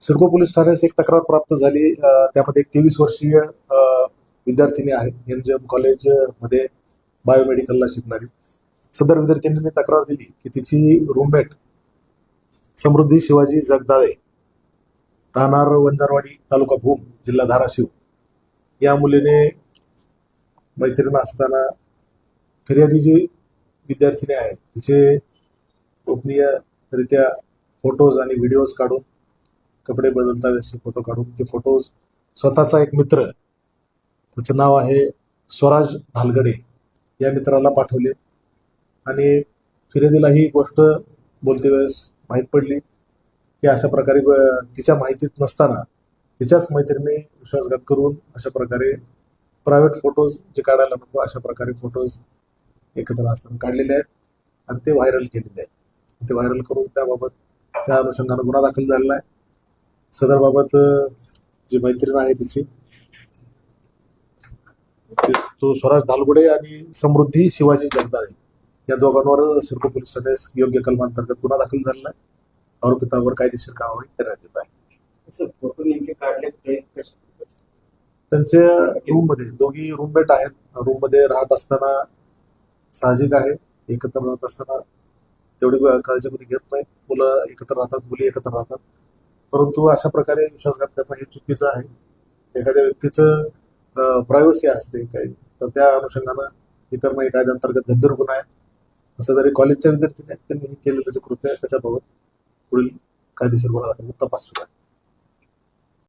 CIDCO police ठाण्यास एक तक्रार प्राप्त झाली. त्यामध्ये एक 23 वर्षीय विद्यार्थिनी आहे, एमजीएम कॉलेज मध्ये बायोमेडिकलला शिकणारी. सदर विद्यार्थिनीने तक्रार दिली की तिची रूममेट समृद्धी शिवाजी जगदाळे, राहणार वंजारवाडी, तालुका भूम, जिल्हा धाराशिव, या मुलीने मैत्रीण असताना फिर्यादी जी विद्यार्थिनी आहे तिचे गोपनीयरित्या फोटोज आणि व्हिडिओज काढून, कपडे बदलता वेळेसचे फोटो काढून, ते फोटोज स्वतःचा एक मित्र, त्याचं नाव आहे स्वराज धालगडे, या मित्राला पाठवले. आणि फिर्यादीला ही गोष्ट बोलते वेळेस माहीत पडली की अशा प्रकारे तिच्या माहितीत नसताना तिच्याच मैत्रिणी विश्वासघात करून अशा प्रकारे प्रायव्हेट फोटोज जे काढायला नको अशा प्रकारे फोटोज एकत्र असताना काढलेले आहेत आणि ते व्हायरल केलेले आहेत. ते व्हायरल करून त्याबाबत त्या अनुषंगानं गुन्हा दाखल झालेला आहे. सदर बाबत जी मैत्रीण आहे तिची, तो स्वराज धालगुडे आणि समृद्धी शिवाजी जगदाळे, या दोघांवर सिडको पोलीस ठाण्यास योग्य कलमांतर्गत गुन्हा दाखल झालेला आहे. आरोपितांवर कायदेशीर कारवाई करण्यात येत आहे. फोटो नेमके काढले त्यांच्या रूम मध्ये दोघी रूममेट आहेत. रूम मध्ये राहत असताना साहजिक आहे, एकत्र राहत असताना तेवढी काळजी कोणी घेत नाही. मुलं एकत्र राहतात, मुली एकत्र राहतात, परंतु अशा प्रकारे विश्वासघात करणं हे चुकीचं आहे. एखाद्या व्यक्तीचं प्रायव्हसी असते काही, तर त्या अनुषंगानं हे करणं हे कायद्याअंतर्गत गंभीर गुन्हा आहे. असं जरी कॉलेजच्या विद्यार्थ्यांनी त्यांनी केलेलं जे कृत्य आहे त्याच्याबाबत पुढील कायदेशीर गुन्हा दाखल तपास सुरू आहे.